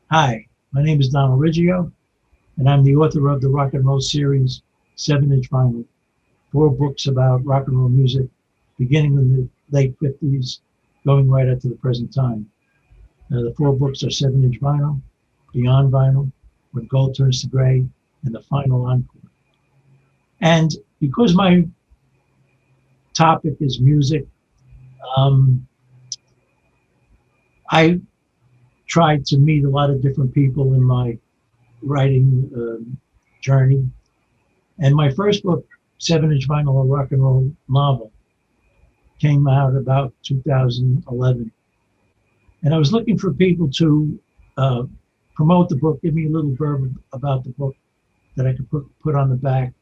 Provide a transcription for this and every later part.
Hi, my name is Donald Riggio, and I'm the author of the rock and roll series 7-inch vinyl, four books about rock and roll music, beginning in the late 50s, going right up to the present time. The four books are 7-inch vinyl, Beyond Vinyl, When Gold Turns to Gray, and The Final Encore. And because my topic is music, um, I tried to meet a lot of different people in my writing journey. And my first book, 7-inch vinyl, a rock and roll novel, came out about 2011. And I was looking for people to uh, promote the book, give me a little blurb about the book that I could put on the back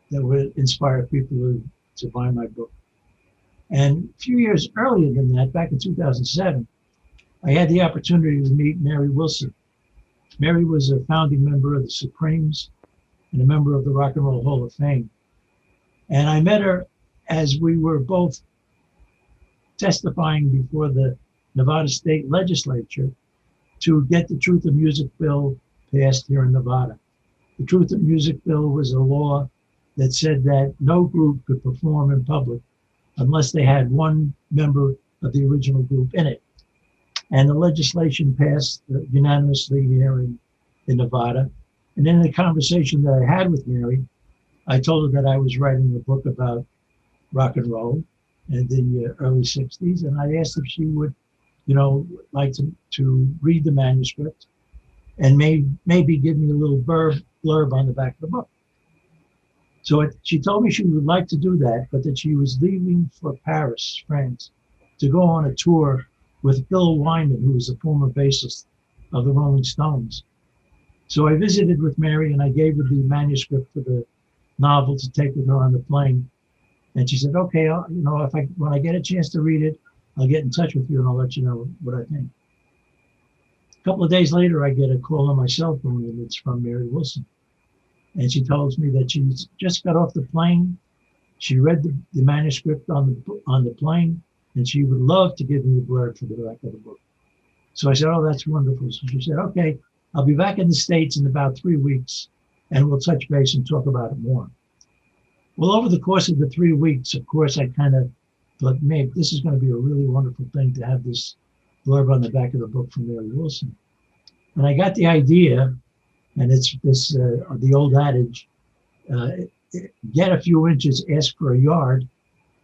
that would inspire people to buy my book. And a few years earlier than that, back in 2007, I had the opportunity to meet Mary Wilson. Mary was a founding member of the Supremes and a member of the Rock and Roll Hall of Fame. And I met her as we were both testifying before the Nevada State Legislature to get the Truth in Music bill passed here in Nevada. The Truth in Music bill was a law that said that no group could perform in public unless they had one member of the original group in it. And the legislation passed unanimously here in Nevada. And in the conversation that I had with Mary, I told her that I was writing a book about rock and roll in the early 60s. And I asked if she would, like to read the manuscript and maybe give me a little blurb on the back of the book. So she told me she would like to do that, but that she was leaving for Paris, France, to go on a tour with Bill Wyman, who was the former bassist of the Rolling Stones. So I visited with Mary and I gave her the manuscript for the novel to take with her on the plane. And she said, okay, when I get a chance to read it, I'll get in touch with you and I'll let you know what I think. A couple of days later, I get a call on my cell phone and it's from Mary Wilson. And she tells me that she's just got off the plane. She read the manuscript on the plane and she would love to give me a blurb for the back of the book. So I said, oh, that's wonderful. So she said, okay, I'll be back in the States in about 3 weeks and we'll touch base and talk about it more. Well, over the course of the 3 weeks, of course, I kind of thought, maybe this is going to be a really wonderful thing to have this blurb on the back of the book from Mary Wilson. And I got the idea, and it's this the old adage, get a few inches, ask for a yard,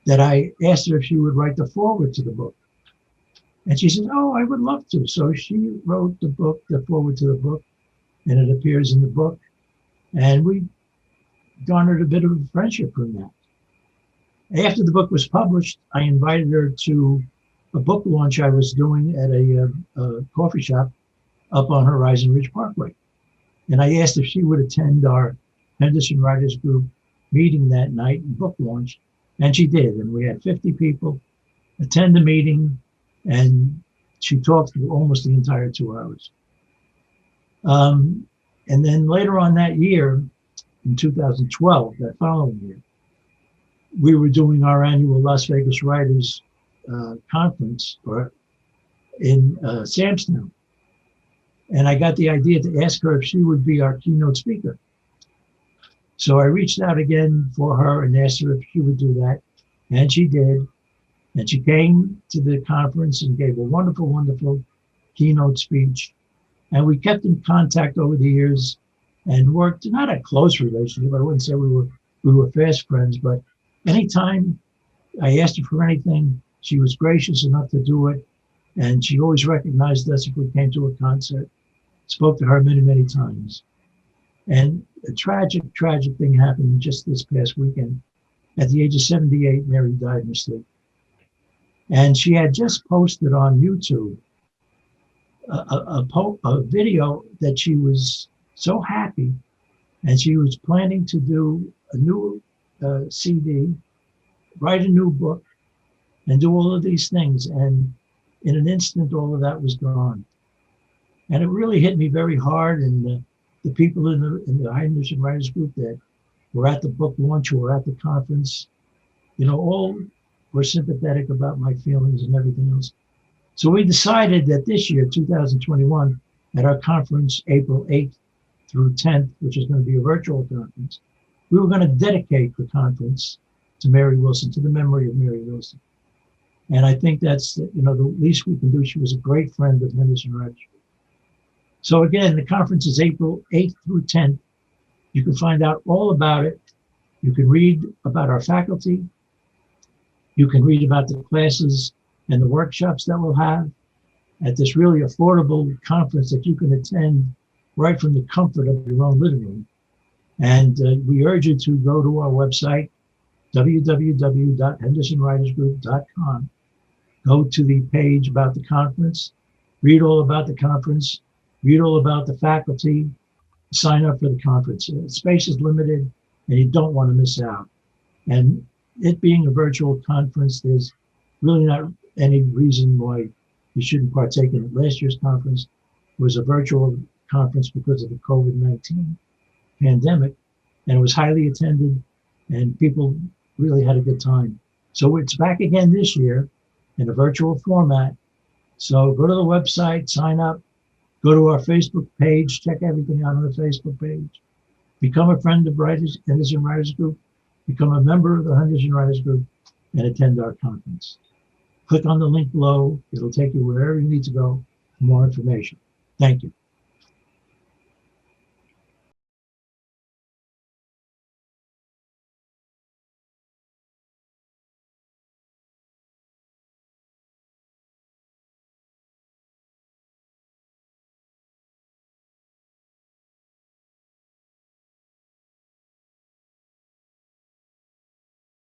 that I asked her if she would write the foreword to the book. And she said, oh, I would love to. So she wrote the foreword to the book, and it appears in the book. And we garnered a bit of a friendship from that. After the book was published, I invited her to a book launch I was doing at a coffee shop up on Horizon Ridge Parkway. And I asked if she would attend our Henderson Writers Group meeting that night and book launch. And she did. And we had 50 people attend the meeting. And she talked through almost the entire 2 hours. And then later on that year, in 2012, that following year, we were doing our annual Las Vegas Writers Conference in Samstown. And I got the idea to ask her if she would be our keynote speaker. So I reached out again for her and asked her if she would do that. And she did. And she came to the conference and gave a wonderful, wonderful keynote speech. And we kept in contact over the years and worked, not a close relationship. I wouldn't say we were fast friends, but anytime I asked her for anything, she was gracious enough to do it. And she always recognized us if we came to a concert. Spoke to her many, many times. And a tragic, tragic thing happened just this past weekend. At the age of 78, Mary died in her sleep. And she had just posted on YouTube a video that she was so happy, and she was planning to do a new CD, write a new book, and do all of these things. And in an instant, all of that was gone. And it really hit me very hard. And the people in the Henderson Writers Group that were at the book launch, who were at the conference, all were sympathetic about my feelings and everything else. So we decided that this year, 2021, at our conference, April 8th through 10th, which is going to be a virtual conference. We were going to dedicate the conference to Mary Wilson, to the memory of Mary Wilson. And I think that's, the least we can do. She was a great friend of Henderson Registry. So again, the conference is April 8th through 10th. You can find out all about it. You can read about our faculty. You can read about the classes and the workshops that we'll have at this really affordable conference that you can attend right from the comfort of your own living room. And we urge you to go to our website, www.hendersonwritersgroup.com. Go to the page about the conference, read all about the conference, read all about the faculty, sign up for the conference. Space is limited and you don't want to miss out. And it being a virtual conference, there's really not any reason why you shouldn't partake in it. Last year's conference was a virtual conference because of the COVID-19 pandemic, and it was highly attended and people really had a good time. So it's back again this year in a virtual format. So go to the website, sign up, go to our Facebook page, check everything out on the Facebook page, become a friend of Henderson Writers Group, become a member of the Henderson Writers Group, and attend our conference. Click on the link below. It'll take you wherever you need to go for more information. Thank you.